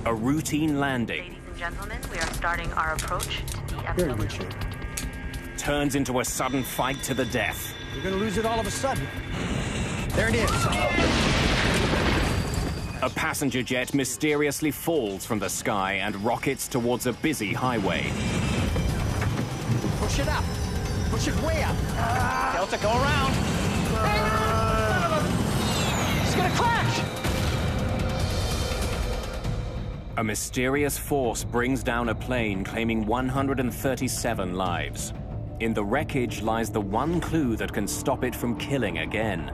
A routine landing. Ladies and gentlemen, we are starting our approach to the Very good shape. Turns into a sudden fight to the death. You're gonna lose it all of a sudden. There it is. A passenger jet mysteriously falls from the sky and rockets towards a busy highway. Push it up. Push it way up. Delta, go around. It's gonna crash. A mysterious force brings down a plane claiming 137 lives. In the wreckage lies the one clue that can stop it from killing again.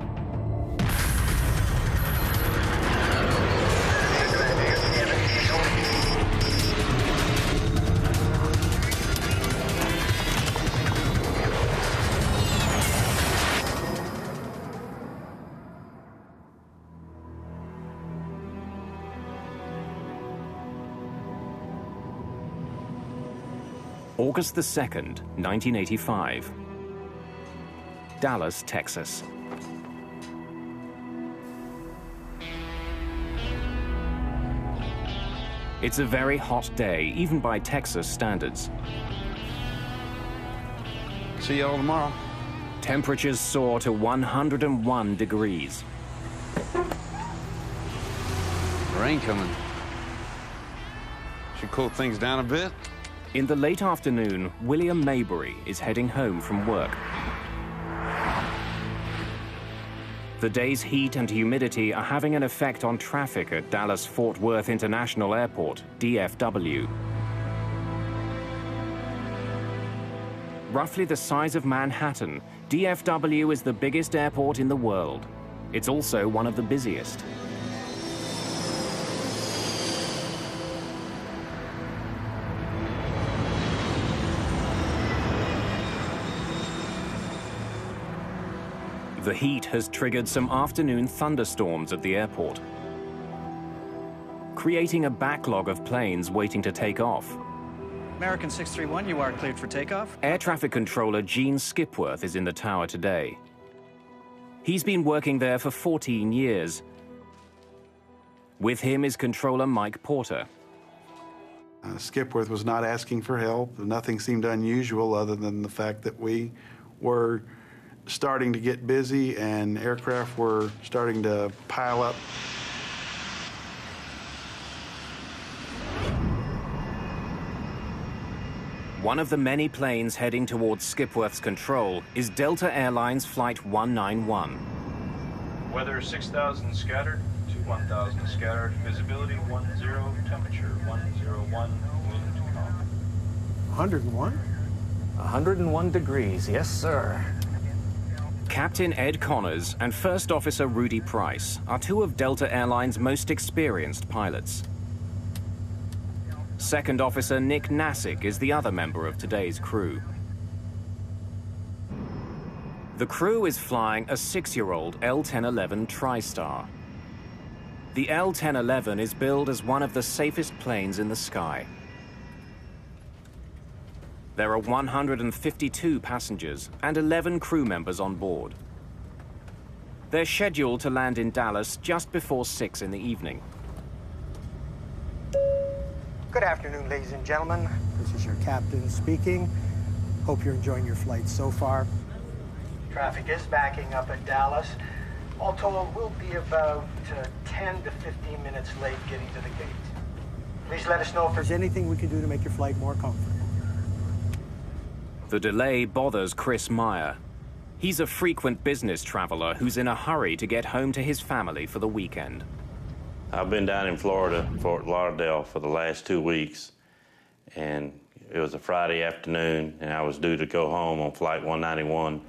August the 2nd, 1985. Dallas, Texas. It's a very hot day, even by Texas standards. See y'all tomorrow. Temperatures soar to 101 degrees. Rain coming. Should cool things down a bit. In the late afternoon, William Maybury is heading home from work. The day's heat and humidity are having an effect on traffic at Dallas-Fort Worth International Airport, DFW. Roughly the size of Manhattan, DFW is the biggest airport in the world. It's also one of the busiest. The heat has triggered some afternoon thunderstorms at the airport, creating a backlog of planes waiting to take off. American 631, you are cleared for takeoff. Air traffic controller Gene Skipworth is in the tower today. He's been working there for 14 years. With him is controller Mike Porter. Skipworth was not asking for help. Nothing seemed unusual other than the fact that we were starting to get busy and aircraft were starting to pile up. One of the many planes heading towards Skipworth's control is Delta Airlines Flight 191. Weather 6,000 scattered to 1,000 scattered. Visibility 10, temperature 101, wind calm. 101? 101 degrees, yes, sir. Captain Ed Connors and First Officer Rudy Price are two of Delta Airlines' most experienced pilots. Second Officer Nick Nassick is the other member of today's crew. The crew is flying a 6-year-old L-1011 TriStar. The L-1011 is billed as one of the safest planes in the sky. There are 152 passengers and 11 crew members on board. They're scheduled to land in Dallas just before 6 in the evening. Good afternoon, ladies and gentlemen. This is your captain speaking. Hope you're enjoying your flight so far. Traffic is backing up at Dallas. All told, we'll be about 10 to 15 minutes late getting to the gate. Please let us know if there's anything we can do to make your flight more comfortable. The delay bothers Chris Meyer. He's a frequent business traveler who's in a hurry to get home to his family for the weekend. I've been down in Florida, Fort Lauderdale, for the last 2 weeks, and it was a Friday afternoon, and I was due to go home on Flight 191.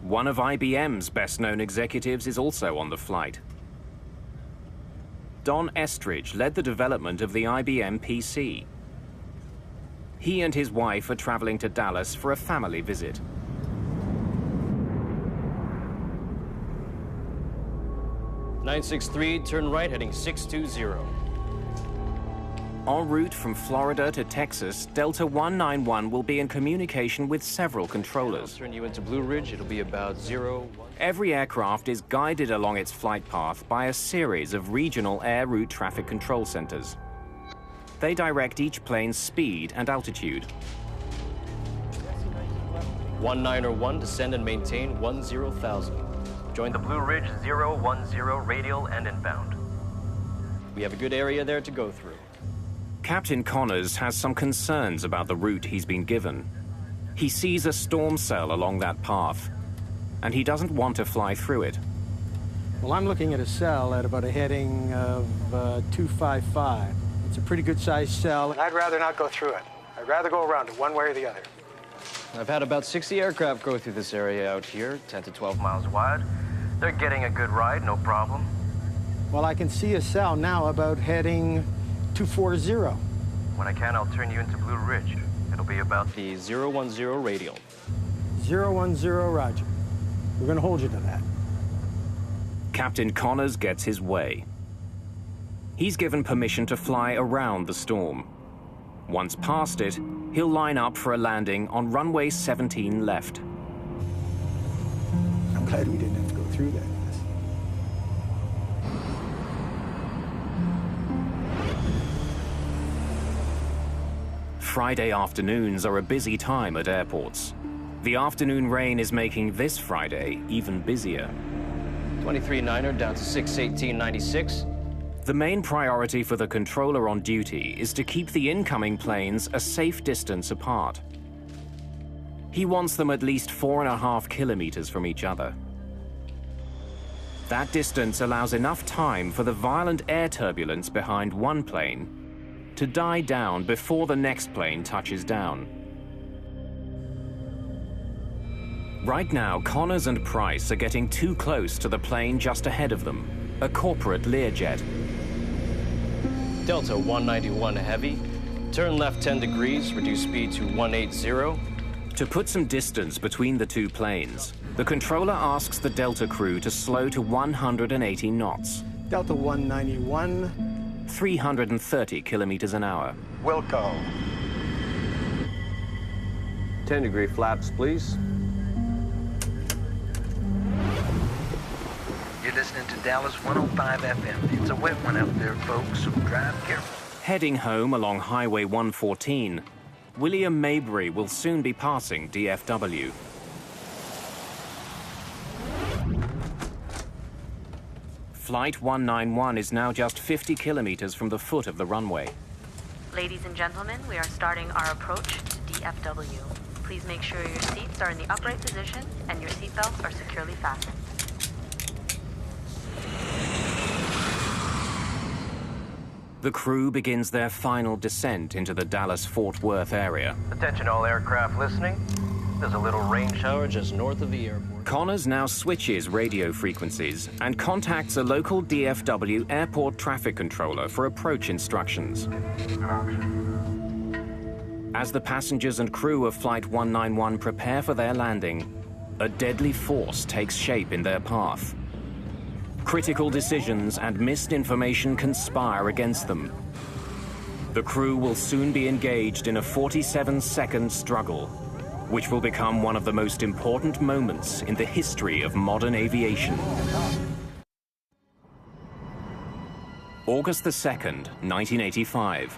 One of IBM's best-known executives is also on the flight. Don Estridge led the development of the IBM PC. He and his wife are traveling to Dallas for a family visit. "963, turn right, heading 620. En route from Florida to Texas, Delta 191 will be in communication with several controllers. I'll turn you into Blue Ridge. It'll be about 0. Every aircraft is guided along its flight path by a series of regional air route traffic control centers. They direct each plane's speed and altitude. 1901, descend and maintain 10,000. Join the Blue Ridge 010 radial and inbound. We have a good area there to go through. Captain Connors has some concerns about the route he's been given. He sees a storm cell along that path, and he doesn't want to fly through it. Well, I'm looking at a cell at about a heading of 255. It's a pretty good-sized cell, and I'd rather not go through it. I'd rather go around it one way or the other. I've had about 60 aircraft go through this area out here, 10 to 12 miles wide. They're getting a good ride, no problem. Well, I can see a cell now about heading 240. When I can, I'll turn you into Blue Ridge. It'll be about the 010 radial. 010, roger. We're going to hold you to that. Captain Connors gets his way. He's given permission to fly around the storm. Once past it, he'll line up for a landing on runway 17 left. I'm glad we didn't have to go through that. Friday afternoons are a busy time at airports. The afternoon rain is making this Friday even busier. 23-9er down to 618.96. The main priority for the controller on duty is to keep the incoming planes a safe distance apart. He wants them at least 4.5 kilometers from each other. That distance allows enough time for the violent air turbulence behind one plane to die down before the next plane touches down. Right now, Connors and Price are getting too close to the plane just ahead of them, a corporate Learjet. Delta 191 heavy. Turn left 10 degrees, reduce speed to 180. To put some distance between the two planes, the controller asks the Delta crew to slow to 180 knots. Delta 191. 330 kilometers an hour. Wilco. 10-degree flaps, please. You're listening to Dallas 105 FM. It's a wet one out there, folks, so drive careful. Heading home along Highway 114, William Mabry will soon be passing DFW. Flight 191 is now just 50 kilometers from the foot of the runway. Ladies and gentlemen, we are starting our approach to DFW. Please make sure your seats are in the upright position and your seatbelts are securely fastened. The crew begins their final descent into the Dallas-Fort Worth area. Attention all aircraft listening. There's a little rain shower just north of the airport. Connors now switches radio frequencies and contacts a local DFW airport traffic controller for approach instructions. As the passengers and crew of Flight 191 prepare for their landing, a deadly force takes shape in their path. Critical decisions and missed information conspire against them. The crew will soon be engaged in a 47-second struggle, which will become one of the most important moments in the history of modern aviation. August the 2nd, 1985.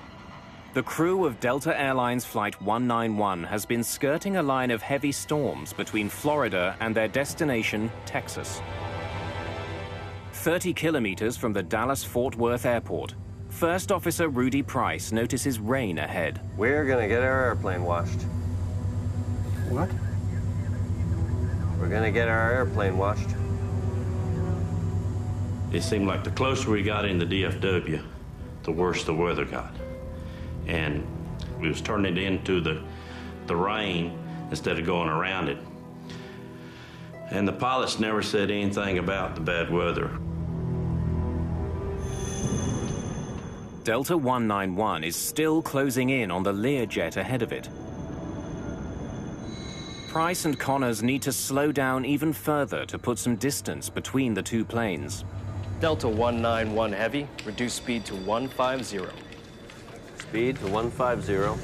The crew of Delta Airlines Flight 191 has been skirting a line of heavy storms between Florida and their destination, Texas. 30 kilometers from the Dallas-Fort Worth Airport, First Officer Rudy Price notices rain ahead. We're gonna get our airplane washed. What? We're gonna get our airplane washed. It seemed like the closer we got into DFW, the worse the weather got. And we was turning it into the rain instead of going around it. And the pilots never said anything about the bad weather. Delta 191 is still closing in on the Learjet ahead of it. Price and Connors need to slow down even further to put some distance between the two planes. Delta 191 heavy, reduce speed to 150. Speed to 150.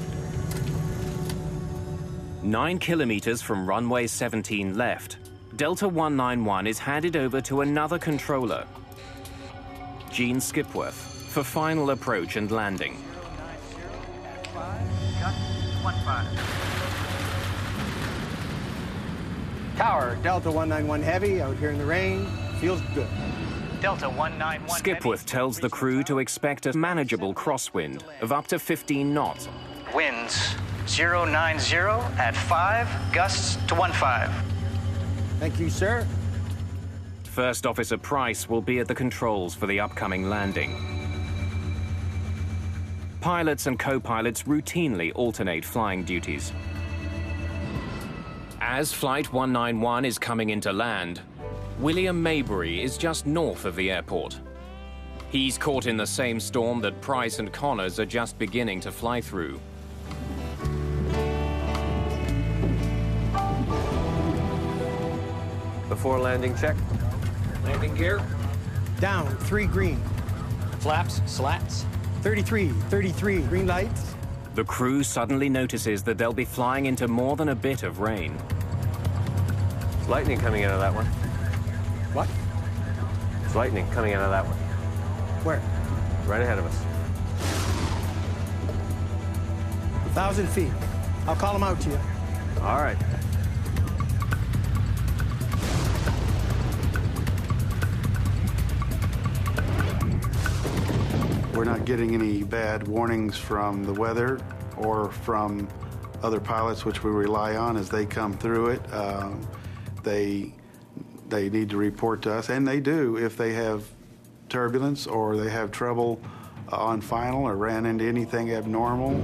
9 kilometers from runway 17 left, Delta 191 is handed over to another controller, Gene Skipworth, for final approach and landing. 090 Tower, Delta 191 Heavy, out here in the rain. Feels good. Delta 191. Skipworth tells the crew to expect a manageable crosswind of up to 15 knots. Winds 090 at 5, gusts to 15. Thank you, sir. First Officer Price will be at the controls for the upcoming landing. Pilots and co-pilots routinely alternate flying duties. As Flight 191 is coming into land, William Maybury is just north of the airport. He's caught in the same storm that Price and Connors are just beginning to fly through. Before landing check. Landing gear. Down, 3 green. Flaps, slats. 33, 33, green lights. The crew suddenly notices that they'll be flying into more than a bit of rain. There's lightning coming out of that one. What? There's lightning coming out of that one. Where? Right ahead of us. 1,000 feet. I'll call them out to you. All right. We're not getting any bad warnings from the weather or from other pilots, which we rely on as they come through it. They need to report to us, and they do if they have turbulence or they have trouble on final or ran into anything abnormal.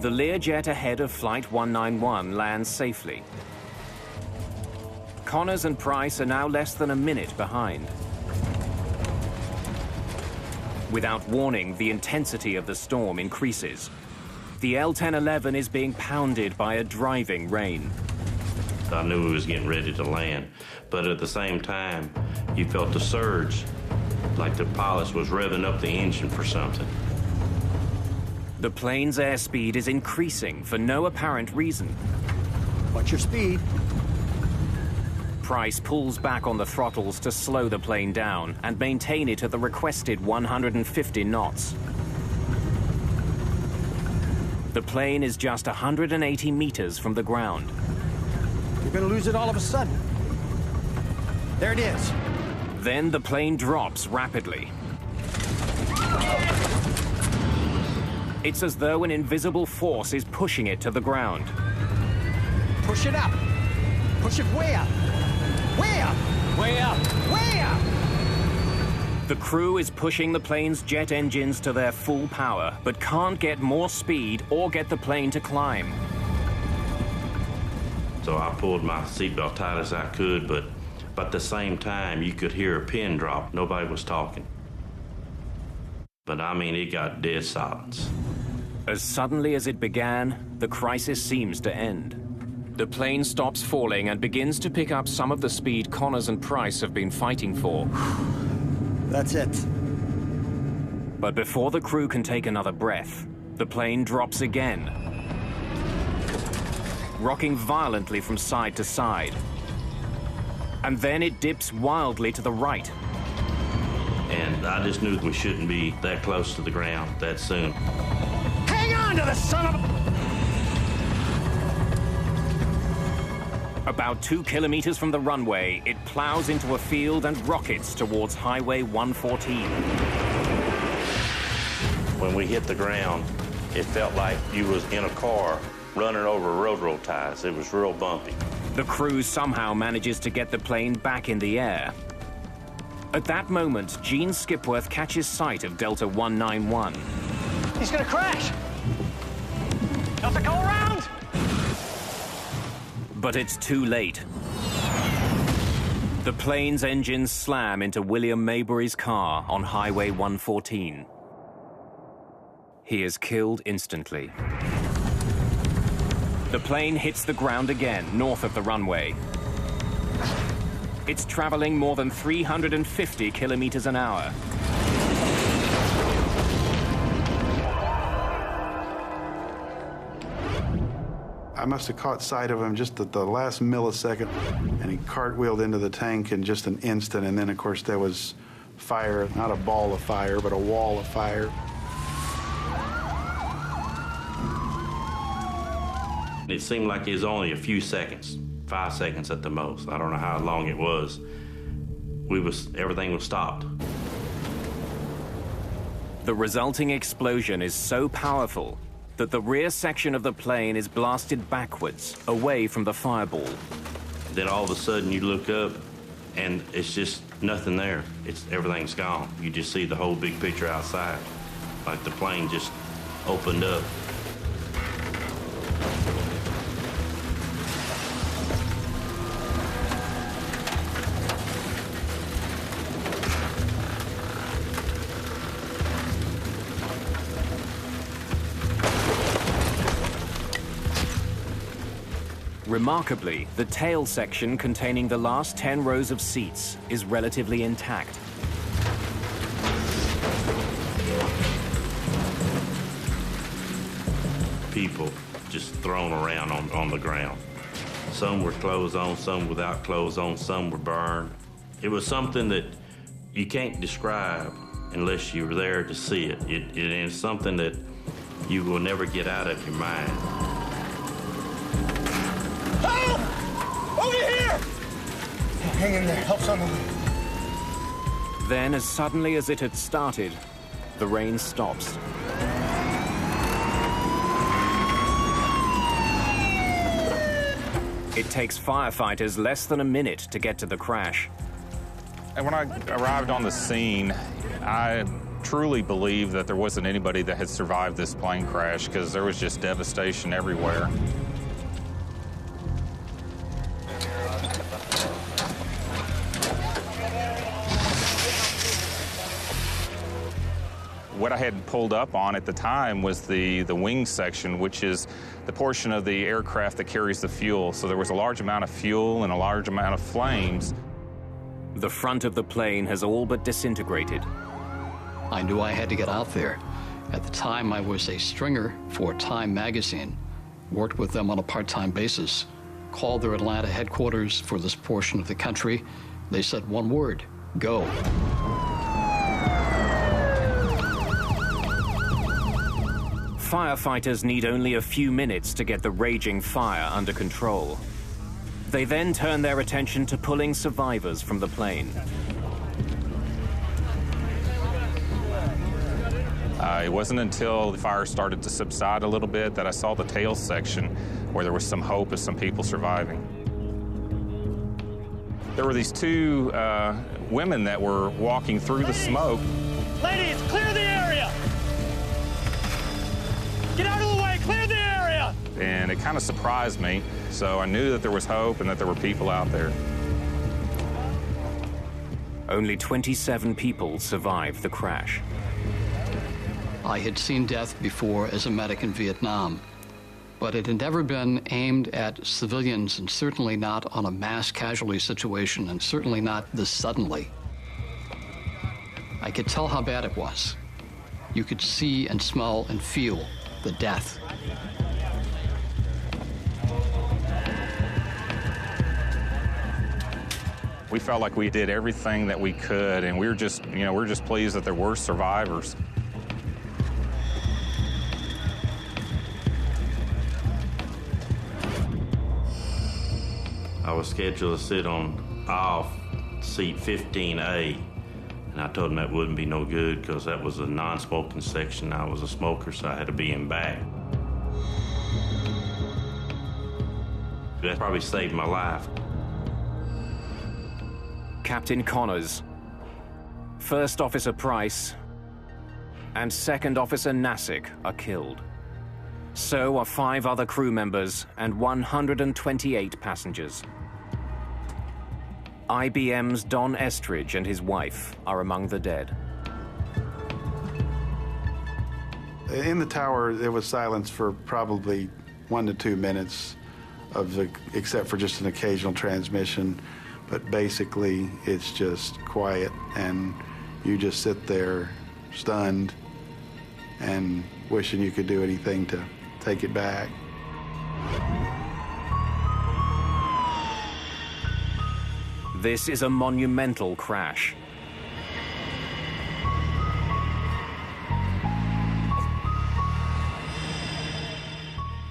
The Learjet ahead of Flight 191 lands safely. Connors and Price are now less than a minute behind. Without warning, the intensity of the storm increases. The L-1011 is being pounded by a driving rain. I knew we was getting ready to land, but at the same time, you felt the surge, like the pilot was revving up the engine for something. The plane's airspeed is increasing for no apparent reason. What's your speed? Price pulls back on the throttles to slow the plane down and maintain it at the requested 150 knots. The plane is just 180 meters from the ground. You're gonna lose it all of a sudden. There it is. Then the plane drops rapidly. It's as though an invisible force is pushing it to the ground. Push it up. Push it way up. Way up. Way up. Way up. The crew is pushing the plane's jet engines to their full power, but can't get more speed or get the plane to climb. So I pulled my seatbelt tight as I could, but at the same time, you could hear a pin drop. Nobody was talking. But I mean, it got dead silence. As suddenly as it began, the crisis seems to end. The plane stops falling and begins to pick up some of the speed Connors and Price have been fighting for. That's it. But before the crew can take another breath, the plane drops again, rocking violently from side to side. And then it dips wildly to the right. And I just knew we shouldn't be that close to the ground that soon. Hang on to the son of a... About 2 kilometers from the runway, it plows into a field and rockets towards Highway 114. When we hit the ground, it felt like you was in a car running over railroad ties. It was real bumpy. The crew somehow manages to get the plane back in the air. At that moment, Gene Skipworth catches sight of Delta 191. He's gonna crash! Delta, go around! But it's too late. The plane's engines slam into William Maybury's car on Highway 114. He is killed instantly. The plane hits the ground again, north of the runway. It's traveling more than 350 kilometers an hour. I must have caught sight of him just at the last millisecond, and he cartwheeled into the tank in just an instant, and then, of course, there was fire, not a ball of fire, but a wall of fire. It seemed like it was only a few seconds, 5 seconds at the most. I don't know how long it was. Everything was stopped. The resulting explosion is so powerful that the rear section of the plane is blasted backwards, away from the fireball. Then all of a sudden you look up and it's just nothing there. Everything's gone. You just see the whole big picture outside. Like the plane just opened up. Remarkably, the tail section containing the last 10 rows of seats is relatively intact. People just thrown around on the ground. Some were clothes on, some without clothes on, some were burned. It was something that you can't describe unless you were there to see it. It is something that you will never get out of your mind. Help! Over here! Hang in there. Help's on the way. Then, as suddenly as it had started, the rain stops. It takes firefighters less than a minute to get to the crash. And when I arrived on the scene, I truly believe that there wasn't anybody that had survived this plane crash because there was just devastation everywhere. What I had pulled up on at the time was the wing section, which is the portion of the aircraft that carries the fuel. So there was a large amount of fuel and a large amount of flames. The front of the plane has all but disintegrated. I knew I had to get out there. At the time, I was a stringer for Time magazine, worked with them on a part-time basis, called their Atlanta headquarters for this portion of the country. They said one word: go. Firefighters need only a few minutes to get the raging fire under control. They then turn their attention to pulling survivors from the plane. It wasn't until the fire started to subside a little bit that I saw the tail section where there was some hope of some people surviving. There were these two women that were walking through the smoke. Ladies, clear the area! Get out of the way! Clear the area! And it kind of surprised me, so I knew that there was hope and that there were people out there. Only 27 people survived the crash. I had seen death before as a medic in Vietnam, but it had never been aimed at civilians, and certainly not on a mass casualty situation, and certainly not this suddenly. I could tell how bad it was. You could see and smell and feel the death. We felt like we did everything that we could, and we were just, we're just pleased that there were survivors. I was scheduled to sit on aisle seat 15A, and I told him that wouldn't be no good because that was a non-smoking section. I was a smoker, so I had to be in back. That probably saved my life. Captain Connors, First Officer Price, and Second Officer Nassik are killed. So are 5 other crew members and 128 passengers. IBM's Don Estridge and his wife are among the dead. In the tower, there was silence for probably 1 to 2 minutes, except for just an occasional transmission. But basically, it's just quiet, and you just sit there stunned and wishing you could do anything to take it back. This is a monumental crash.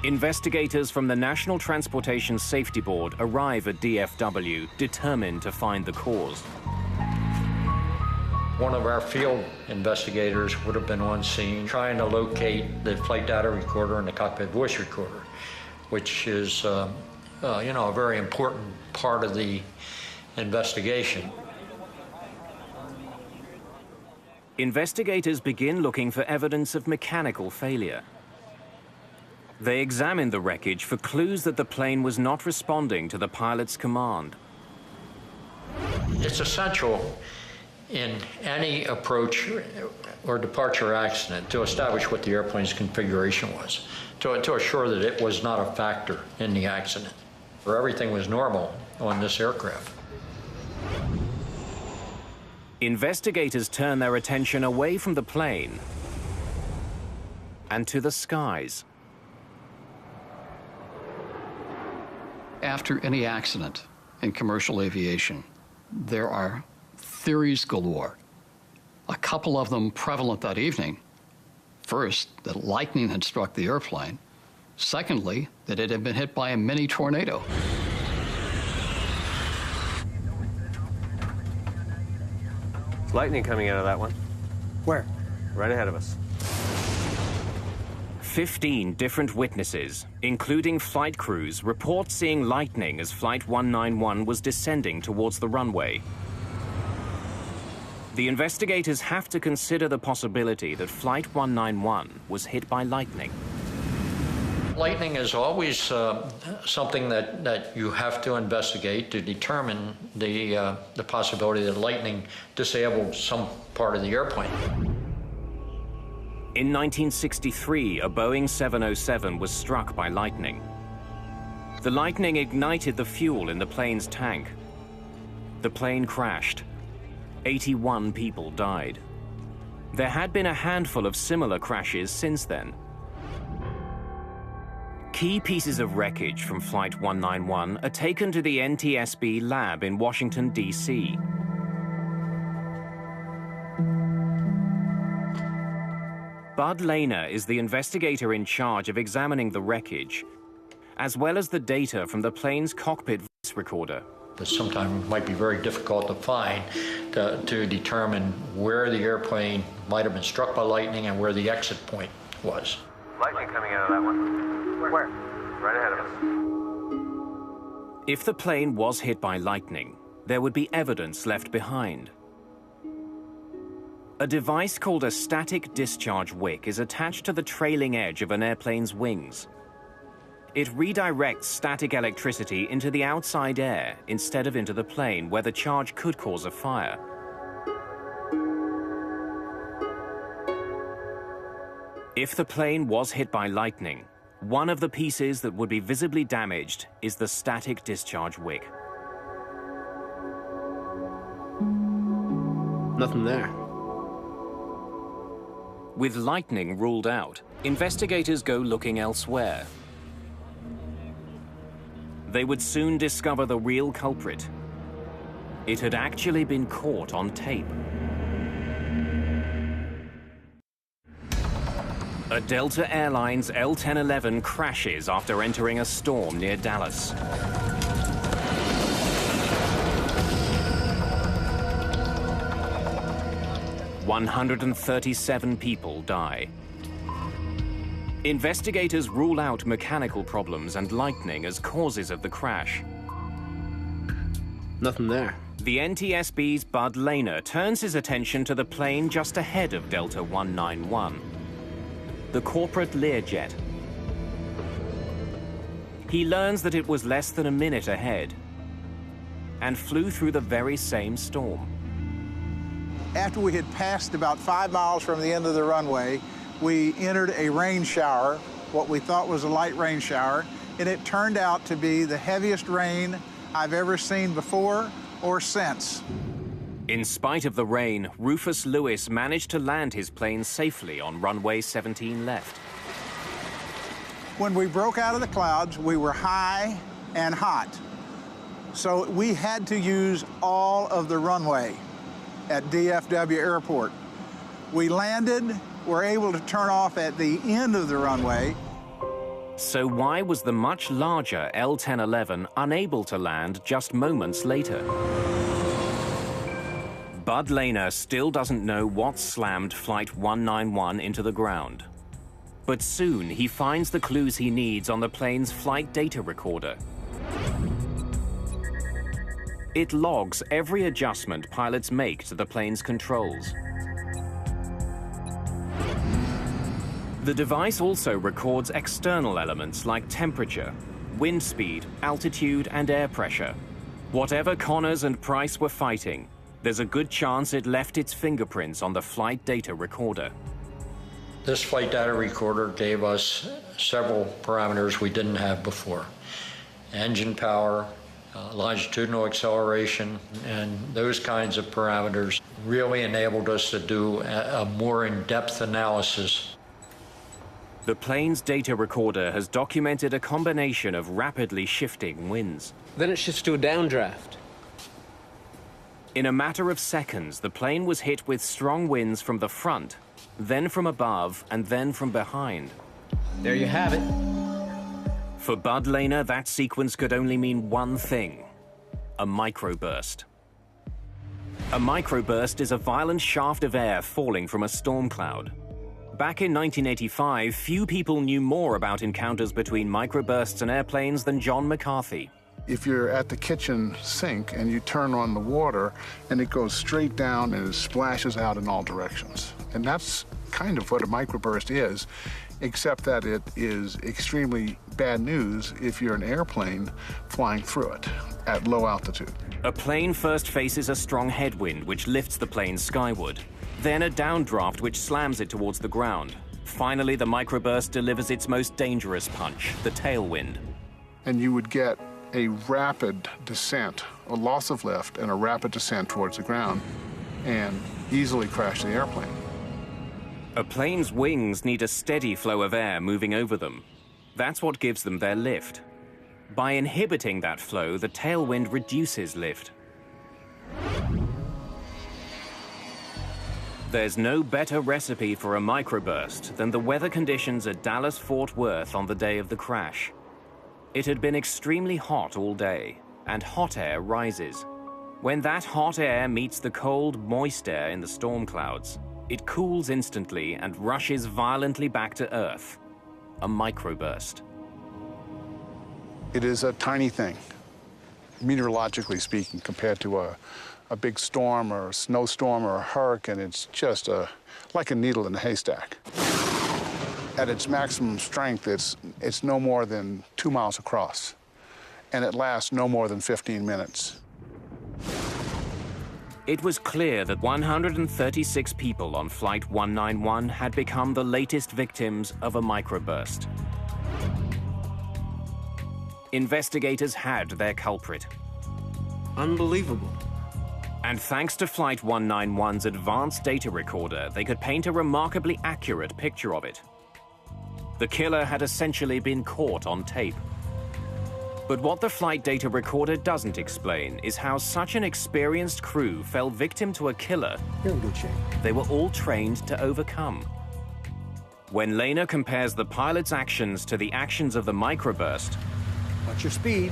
Investigators from the National Transportation Safety Board arrive at DFW, determined to find the cause. One of our field investigators would have been on scene trying to locate the flight data recorder and the cockpit voice recorder, which is, a very important part of the investigation. Investigators begin looking for evidence of mechanical failure. They examine the wreckage for clues that the plane was not responding to the pilot's command. It's essential in any approach or departure accident to establish what the airplane's configuration was, to assure that it was not a factor in the accident, or everything was normal on this aircraft. Investigators turn their attention away from the plane and to the skies. After any accident in commercial aviation, there are theories galore. A couple of them prevalent that evening. First, that lightning had struck the airplane. Secondly, that it had been hit by a mini tornado. Lightning coming out of that one. Where? Right ahead of us. 15 different witnesses, including flight crews, report seeing lightning as Flight 191 was descending towards the runway. The investigators have to consider the possibility that Flight 191 was hit by lightning. Lightning is always something that you have to investigate to determine the possibility that lightning disabled some part of the airplane. In 1963, a Boeing 707 was struck by lightning. The lightning ignited the fuel in the plane's tank. The plane crashed. 81 people died. There had been a handful of similar crashes since then. Key pieces of wreckage from Flight 191 are taken to the NTSB lab in Washington, D.C. Bud Lehner is the investigator in charge of examining the wreckage, as well as the data from the plane's cockpit voice recorder. But sometimes it might be very difficult to find to determine where the airplane might have been struck by lightning and where the exit point was. Lightning coming out of that one. Where? Right ahead of us. If the plane was hit by lightning, there would be evidence left behind. A device called a static discharge wick is attached to the trailing edge of an airplane's wings. It redirects static electricity into the outside air instead of into the plane, where the charge could cause a fire. If the plane was hit by lightning, one of the pieces that would be visibly damaged is the static discharge wick. Nothing there. With lightning ruled out, investigators go looking elsewhere. They would soon discover the real culprit. It had actually been caught on tape. A Delta Airlines L-1011 crashes after entering a storm near Dallas. "137 people die. Investigators rule out mechanical problems and lightning as causes of the crash. Nothing there. The NTSB's Bud Lehner turns his attention to the plane just ahead of Delta 191, the corporate Learjet. He learns that it was less than a minute ahead and flew through the very same storm. After we had passed about 5 miles from the end of the runway, we entered a rain shower, what we thought was a light rain shower, and it turned out to be the heaviest rain I've ever seen before or since. In spite of the rain, Rufus Lewis managed to land his plane safely on runway 17 left. When we broke out of the clouds, we were high and hot. So we had to use all of the runway at DFW Airport. We landed, were able to turn off at the end of the runway. So why was the much larger L-1011 unable to land just moments later? Bud Lehner still doesn't know what slammed Flight 191 into the ground. But soon he finds the clues he needs on the plane's flight data recorder. It logs every adjustment pilots make to the plane's controls. The device also records external elements like temperature, wind speed, altitude, and air pressure. Whatever Connors and Price were fighting, there's a good chance it left its fingerprints on the flight data recorder. This flight data recorder gave us several parameters we didn't have before. Engine power, longitudinal acceleration, and those kinds of parameters really enabled us to do a more in-depth analysis. The plane's data recorder has documented a combination of rapidly shifting winds. Then it shifts to a downdraft. In a matter of seconds, the plane was hit with strong winds from the front, then from above, and then from behind. There you have it. For Bud Lehner, that sequence could only mean one thing: a microburst. A microburst is a violent shaft of air falling from a storm cloud. Back in 1985, few people knew more about encounters between microbursts and airplanes than John McCarthy. If you're at the kitchen sink and you turn on the water and it goes straight down and it splashes out in all directions. And that's kind of what a microburst is, except that it is extremely bad news if you're an airplane flying through it at low altitude. A plane first faces a strong headwind which lifts the plane skyward, then a downdraft which slams it towards the ground. Finally, the microburst delivers its most dangerous punch, the tailwind. And you would get a rapid descent, a loss of lift, and a rapid descent towards the ground, and easily crash the airplane. A plane's wings need a steady flow of air moving over them. That's what gives them their lift. By inhibiting that flow, the tailwind reduces lift. There's no better recipe for a microburst than the weather conditions at Dallas-Fort Worth on the day of the crash. It had been extremely hot all day, and hot air rises. When that hot air meets the cold, moist air in the storm clouds, it cools instantly and rushes violently back to Earth. A microburst. It is a tiny thing, meteorologically speaking, compared to a big storm or a snowstorm or a hurricane. It's just like a needle in a haystack. At its maximum strength, it's no more than 2 miles across, and it lasts no more than 15 minutes. It was clear that 136 people on Flight 191 had become the latest victims of a microburst. Investigators had their culprit. Unbelievable. And thanks to Flight 191's advanced data recorder, they could paint a remarkably accurate picture of it. The killer had essentially been caught on tape. But what the flight data recorder doesn't explain is how such an experienced crew fell victim to a killer You're in good shape. they were all trained to overcome. When Lehner compares the pilot's actions to the actions of the microburst, Watch your speed.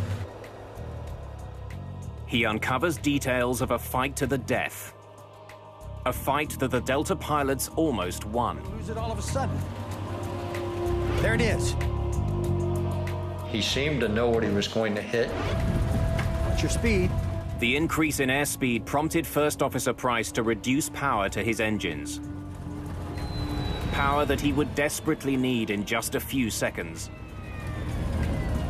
he uncovers details of a fight to the death. A fight that the Delta pilots almost won. Lose it all of a sudden. There it is. He seemed to know what he was going to hit. Watch your speed. The increase in airspeed prompted First Officer Price to reduce power to his engines. Power that he would desperately need in just a few seconds.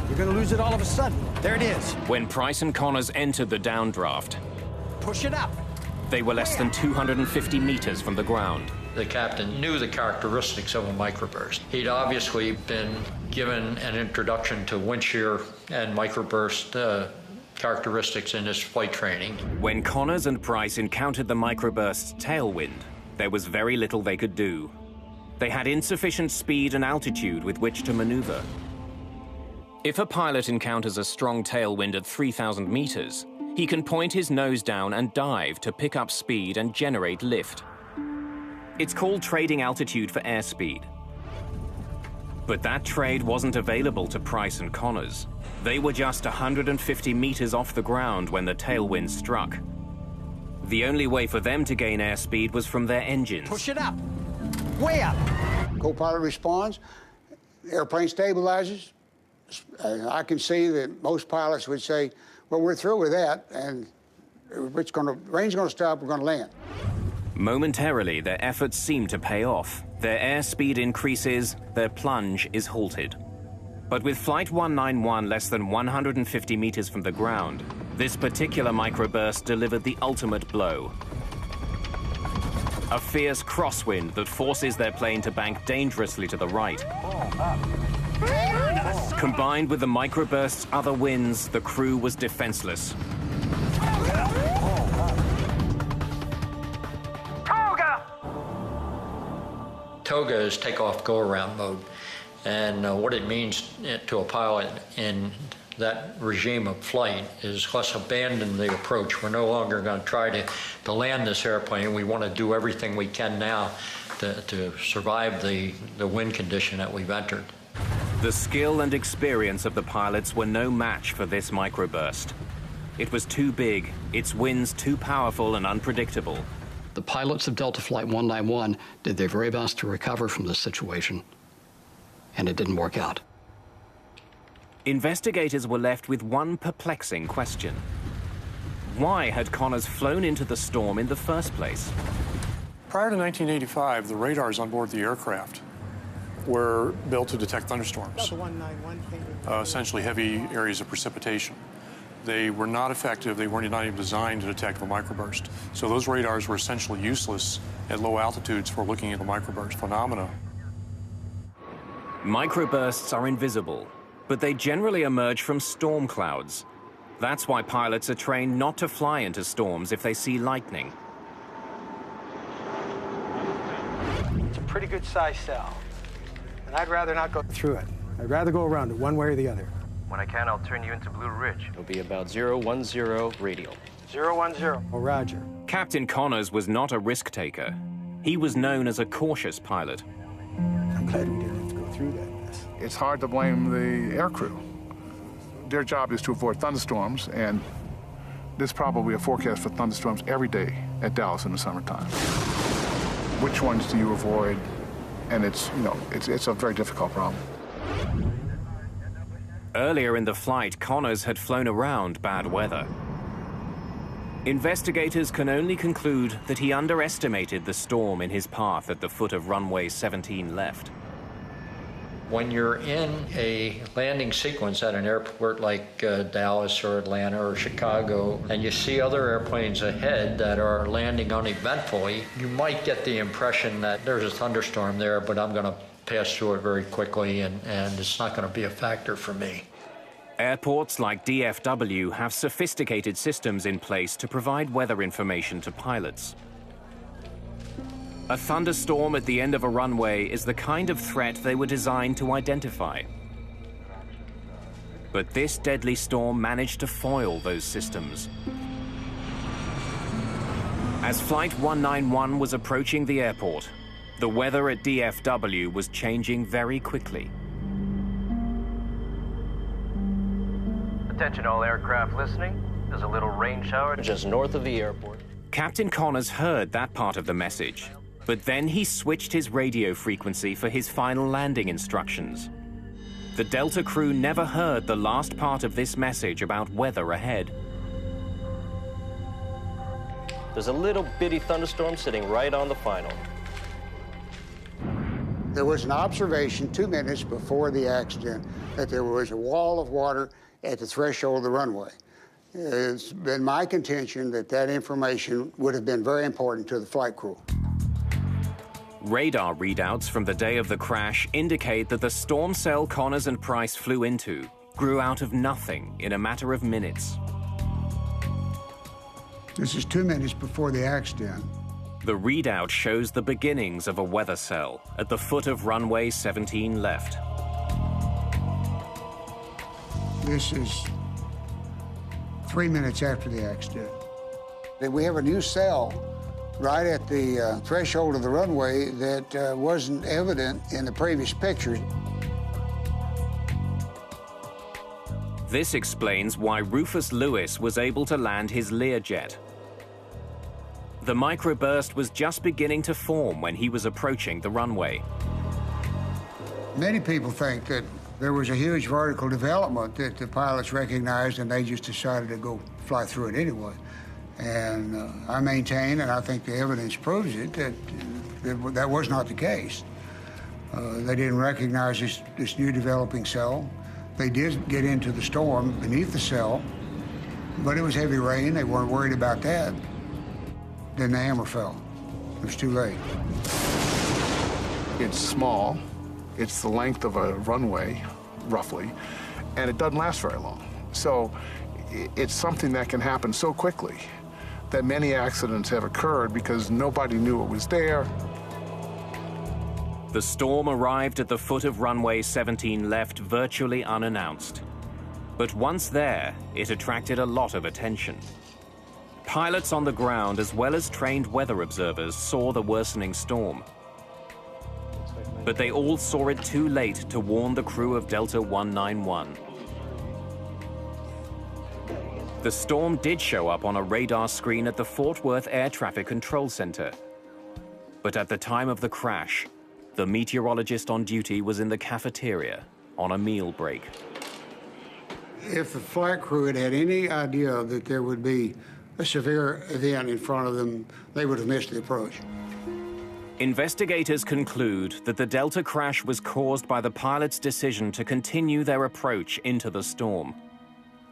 You're going to lose it all of a sudden. There it is. When Price and Connors entered the downdraft, Push it up. they were less than 250 meters from the ground. The captain knew the characteristics of a microburst. He'd obviously been given an introduction to wind shear and microburst characteristics in his flight training. When Connors and Price encountered the microburst's tailwind, there was very little they could do. They had insufficient speed and altitude with which to maneuver. If a pilot encounters a strong tailwind at 3,000 meters, he can point his nose down and dive to pick up speed and generate lift. It's called trading altitude for airspeed. But that trade wasn't available to Price and Connors. They were just 150 meters off the ground when the tailwind struck. The only way for them to gain airspeed was from their engines. Push it up. Way up. Co-pilot responds. The airplane stabilizes. I can see that most pilots would say, well, we're through with that, and rain's going to stop, we're going to land. Momentarily, their efforts seem to pay off. Their airspeed increases, their plunge is halted. But with Flight 191 less than 150 meters from the ground, this particular microburst delivered the ultimate blow. A fierce crosswind that forces their plane to bank dangerously to the right. Combined with the microburst's other winds, the crew was defenseless. TOGA is takeoff go-around mode, and what it means to a pilot in that regime of flight is let's abandon the approach. We're no longer going to try to land this airplane. We want to do everything we can now to survive the wind condition that we've entered. The skill and experience of the pilots were no match for this microburst. It was too big, its winds too powerful and unpredictable. The pilots of Delta Flight 191 did their very best to recover from this situation, and it didn't work out. Investigators were left with one perplexing question. Why had Connors flown into the storm in the first place? Prior to 1985, the radars on board the aircraft were built to detect thunderstorms, essentially heavy areas of precipitation. They were not effective. They weren't not even designed to detect the microburst. So those radars were essentially useless at low altitudes for looking at the microburst phenomena. Microbursts are invisible, but they generally emerge from storm clouds. That's why pilots are trained not to fly into storms if they see lightning. It's a pretty good size cell, and I'd rather not go through it. I'd rather go around it one way or the other. When I can, I'll turn you into Blue Ridge. It'll be about 010 radial. 010. Oh, roger. Captain Connors was not a risk taker. He was known as a cautious pilot. I'm glad we didn't have to go through that mess. It's hard to blame the aircrew. Their job is to avoid thunderstorms, and there's probably a forecast for thunderstorms every day at Dallas in the summertime. Which ones do you avoid? And it's a very difficult problem. Earlier in the flight, Connors had flown around bad weather. Investigators can only conclude that he underestimated the storm in his path at the foot of runway 17 left. When you're in a landing sequence at an airport like Dallas or Atlanta or Chicago, and you see other airplanes ahead that are landing uneventfully, you might get the impression that there's a thunderstorm there, but I'm going to pass through it very quickly, and it's not going to be a factor for me. Airports like DFW have sophisticated systems in place to provide weather information to pilots. A thunderstorm at the end of a runway is the kind of threat they were designed to identify. But this deadly storm managed to foil those systems. As Flight 191 was approaching the airport, the weather at DFW was changing very quickly. Attention all aircraft listening. There's a little rain shower just north of the airport. Captain Connors heard that part of the message, but then he switched his radio frequency for his final landing instructions. The Delta crew never heard the last part of this message about weather ahead. There's a little bitty thunderstorm sitting right on the final. There was an observation 2 minutes before the accident that there was a wall of water at the threshold of the runway. It's been my contention that that information would have been very important to the flight crew. Radar readouts from the day of the crash indicate that the storm cell Connors and Price flew into grew out of nothing in a matter of minutes. This is 2 minutes before the accident. The readout shows the beginnings of a weather cell at the foot of runway 17 left. This is 3 minutes after the accident. We have a new cell right at the threshold of the runway that wasn't evident in the previous pictures. This explains why Rufus Lewis was able to land his Learjet. The microburst was just beginning to form when he was approaching the runway. Many people think that there was a huge vertical development that the pilots recognized and they just decided to go fly through it anyway. And I maintain, and I think the evidence proves it, that that was not the case. They didn't recognize this new developing cell. They did get into the storm beneath the cell, but it was heavy rain. They weren't worried about that. Then the hammer fell. It was too late. It's small. It's the length of a runway, roughly, and it doesn't last very long. So it's something that can happen so quickly that many accidents have occurred because nobody knew it was there. The storm arrived at the foot of runway 17 left virtually unannounced. But once there, it attracted a lot of attention. Pilots on the ground, as well as trained weather observers, saw the worsening storm. But they all saw it too late to warn the crew of Delta 191. The storm did show up on a radar screen at the Fort Worth Air Traffic Control Center. But at the time of the crash, the meteorologist on duty was in the cafeteria on a meal break. If the flight crew had had any idea that there would be a severe event in front of them, they would have missed the approach. Investigators conclude that the Delta crash was caused by the pilots' decision to continue their approach into the storm.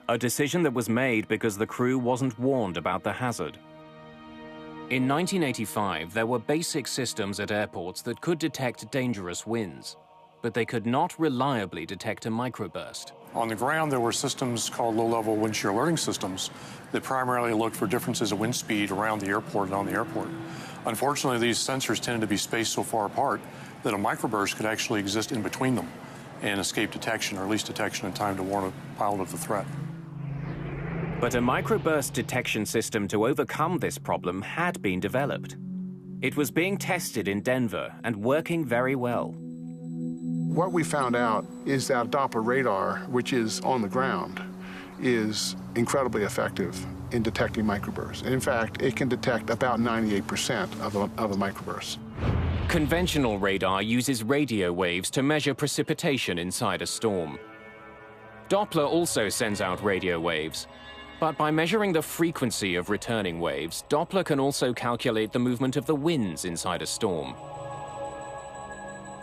A decision that was made because the crew wasn't warned about the hazard. In 1985, there were basic systems at airports that could detect dangerous winds, but they could not reliably detect a microburst. On the ground, there were systems called low-level wind shear alerting systems that primarily looked for differences of wind speed around the airport and on the airport. Unfortunately, these sensors tended to be spaced so far apart that a microburst could actually exist in between them and escape detection, or at least detection in time to warn a pilot of the threat. But a microburst detection system to overcome this problem had been developed. It was being tested in Denver and working very well. What we found out is that Doppler radar, which is on the ground, is incredibly effective in detecting microbursts. And in fact, it can detect about 98% of a microburst. Conventional radar uses radio waves to measure precipitation inside a storm. Doppler also sends out radio waves, but by measuring the frequency of returning waves, Doppler can also calculate the movement of the winds inside a storm.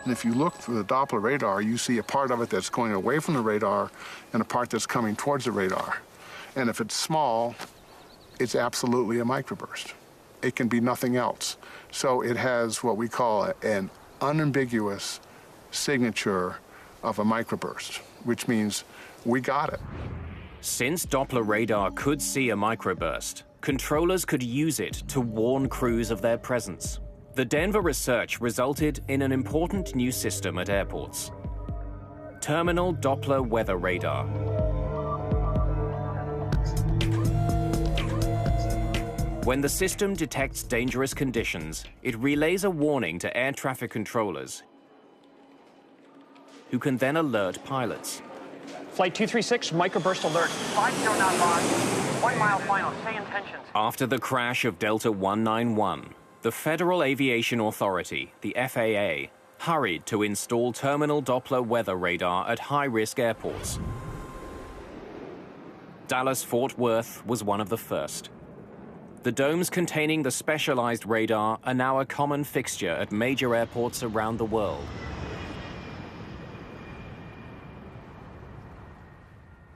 And if you look through the Doppler radar, you see a part of it that's going away from the radar and a part that's coming towards the radar. And if it's small, it's absolutely a microburst. It can be nothing else. So it has what we call an unambiguous signature of a microburst, which means we got it. Since Doppler radar could see a microburst, controllers could use it to warn crews of their presence. The Denver research resulted in an important new system at airports: Terminal Doppler Weather Radar. When the system detects dangerous conditions, it relays a warning to air traffic controllers, who can then alert pilots. Flight 236, microburst alert. 50 knot lock, 1 mile final, say intentions. After the crash of Delta 191, the Federal Aviation Authority, the FAA, hurried to install terminal Doppler weather radar at high-risk airports. Dallas-Fort Worth was one of the first. The domes containing the specialized radar are now a common fixture at major airports around the world.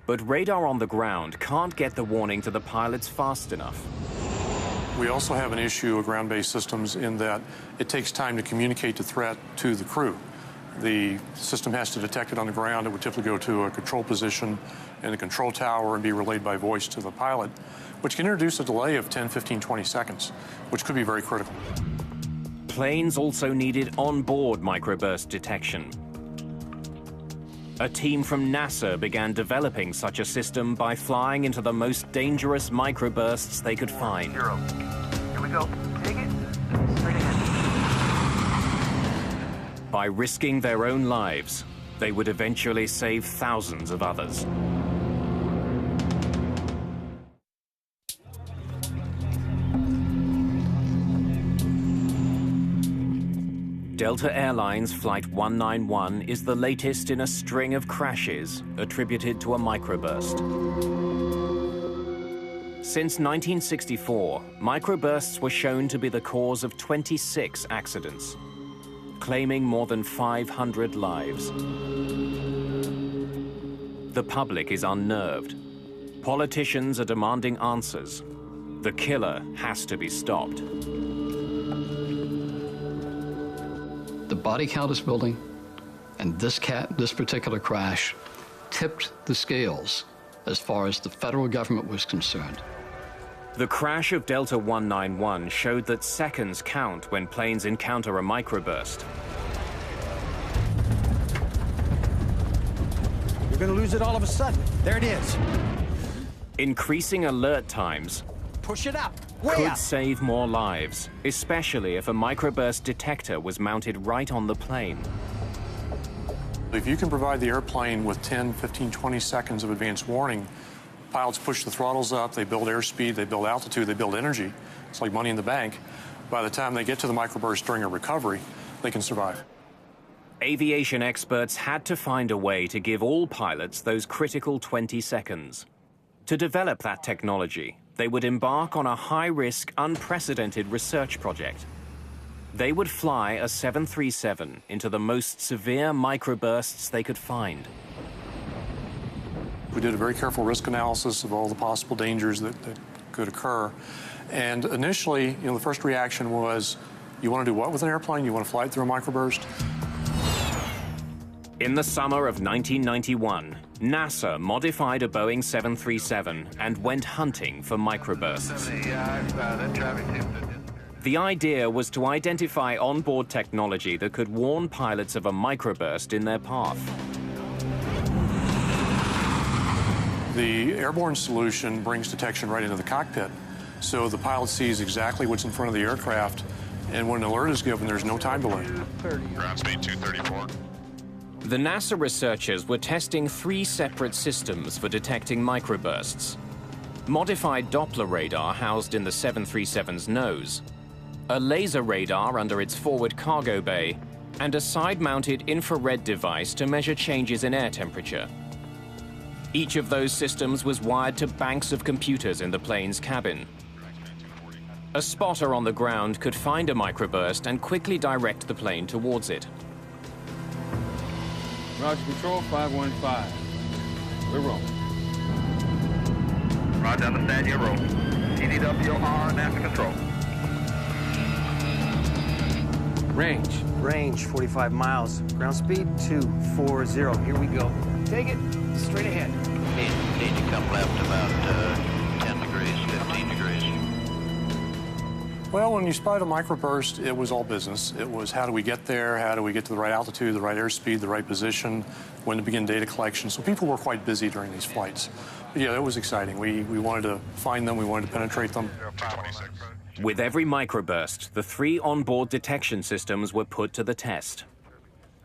But radar on the ground can't get the warning to the pilots fast enough. We also have an issue with ground-based systems in that it takes time to communicate the threat to the crew. The system has to detect it on the ground. It would typically go to a control position in the control tower and be relayed by voice to the pilot, which can introduce a delay of 10, 15, 20 seconds, which could be very critical. Planes also needed on-board microburst detection. A team from NASA began developing such a system by flying into the most dangerous microbursts they could find. Here we go. Take it. Straight ahead. By risking their own lives, they would eventually save thousands of others. Delta Airlines Flight 191 is the latest in a string of crashes attributed to a microburst. Since 1964, microbursts were shown to be the cause of 26 accidents, claiming more than 500 lives. The public is unnerved. Politicians are demanding answers. The killer has to be stopped. The body count is building, and this particular crash tipped the scales as far as the federal government was concerned. The crash of Delta 191 showed that seconds count when planes encounter a microburst. You're gonna lose it all of a sudden. There it is. Increasing alert times Push it up. could save more lives, especially if a microburst detector was mounted right on the plane. If you can provide the airplane with 10, 15, 20 seconds of advance warning, pilots push the throttles up, they build airspeed, they build altitude, they build energy. It's like money in the bank. By the time they get to the microburst during a recovery, they can survive. Aviation experts had to find a way to give all pilots those critical 20 seconds. To develop that technology, they would embark on a high-risk, unprecedented research project. They would fly a 737 into the most severe microbursts they could find. We did a very careful risk analysis of all the possible dangers that could occur. And initially, the first reaction was, you want to do what with an airplane? You want to fly it through a microburst? In the summer of 1991, NASA modified a Boeing 737 and went hunting for microbursts. The idea was to identify onboard technology that could warn pilots of a microburst in their path. The airborne solution brings detection right into the cockpit, so the pilot sees exactly what's in front of the aircraft, and when an alert is given, there's no time delay. Ground speed 234. The NASA researchers were testing 3 separate systems for detecting microbursts. Modified Doppler radar housed in the 737's nose, a laser radar under its forward cargo bay, and a side-mounted infrared device to measure changes in air temperature. Each of those systems was wired to banks of computers in the plane's cabin. A spotter on the ground could find a microburst and quickly direct the plane towards it. Roger, Control 515. We're rolling. Roger, understand your roll. TDWR, NASA Control. Range 45 miles. Ground speed 240. Here we go. Take it straight ahead. Need to come left about 10 degrees, 15 degrees. Well, when you spied a microburst, it was all business. It was how do we get there, how do we get to the right altitude, the right airspeed, the right position, when to begin data collection. So people were quite busy during these flights. But yeah, it was exciting. We wanted to find them, we wanted to penetrate them. With every microburst, the 3 onboard detection systems were put to the test.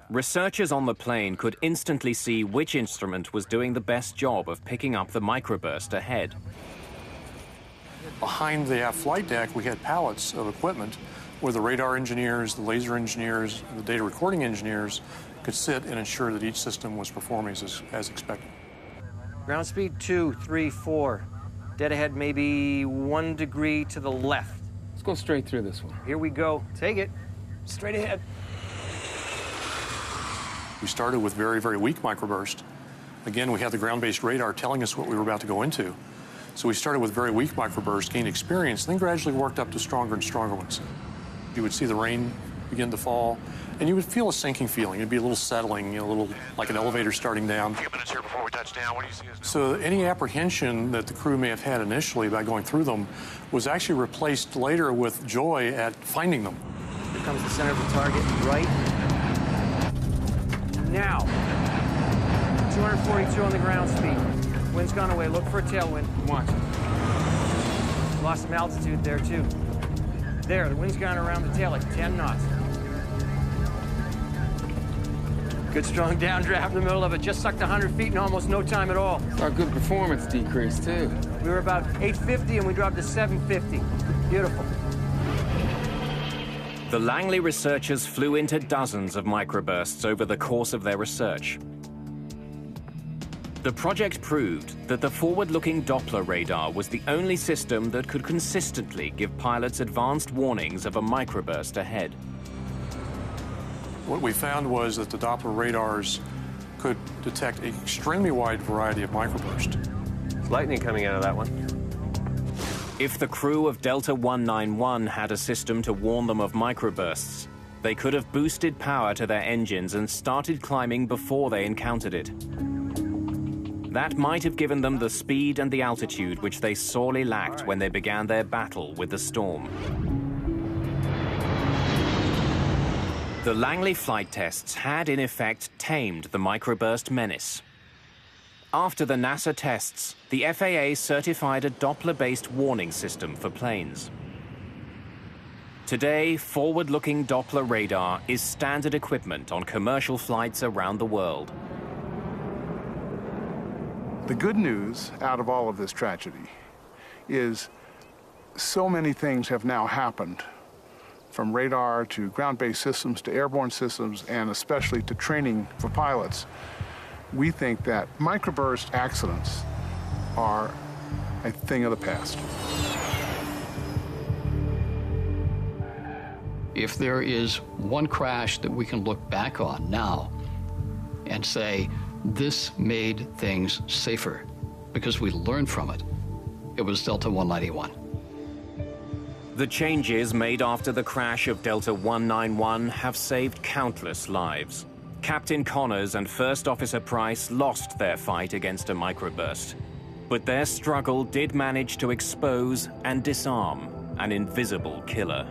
Researchers on the plane could instantly see which instrument was doing the best job of picking up the microburst ahead. Behind the aft flight deck, we had pallets of equipment where the radar engineers, the laser engineers, the data recording engineers could sit and ensure that each system was performing as expected. Ground speed 234. Dead ahead maybe 1 degree to the left. Let's go straight through this one. Here we go. Take it. Straight ahead. We started with very, very weak microburst. Again, we had the ground-based radar telling us what we were about to go into. So we started with very weak microbursts, gained experience, and then gradually worked up to stronger and stronger ones. You would see the rain begin to fall, and you would feel a sinking feeling. It'd be a little settling, a little like an elevator starting down. A few minutes here before we touch down. What do you see? So any apprehension that the crew may have had initially by going through them was actually replaced later with joy at finding them. Here comes the center of the target, right now. 242 on the ground speed. Wind's gone away. Look for a tailwind. Watch it. Lost some altitude there, too. There, the wind's gone around the tail like 10 knots. Good strong downdraft in the middle of it. Just sucked 100 feet in almost no time at all. Our good performance decreased, too. We were about 850 and we dropped to 750. Beautiful. The Langley researchers flew into dozens of microbursts over the course of their research. The project proved that the forward-looking Doppler radar was the only system that could consistently give pilots advanced warnings of a microburst ahead. What we found was that the Doppler radars could detect an extremely wide variety of microbursts. There's lightning coming out of that one. If the crew of Delta 191 had a system to warn them of microbursts, they could have boosted power to their engines and started climbing before they encountered it. That might have given them the speed and the altitude which they sorely lacked when they began their battle with the storm. The Langley flight tests had, in effect, tamed the microburst menace. After the NASA tests, the FAA certified a Doppler-based warning system for planes. Today, forward-looking Doppler radar is standard equipment on commercial flights around the world. The good news out of all of this tragedy is so many things have now happened, from radar to ground-based systems to airborne systems, and especially to training for pilots. We think that microburst accidents are a thing of the past. If there is one crash that we can look back on now and say, this made things safer because we learned from it, it was Delta 191. The changes made after the crash of Delta 191 have saved countless lives. Captain Connors and First Officer Price lost their fight against a microburst, but their struggle did manage to expose and disarm an invisible killer.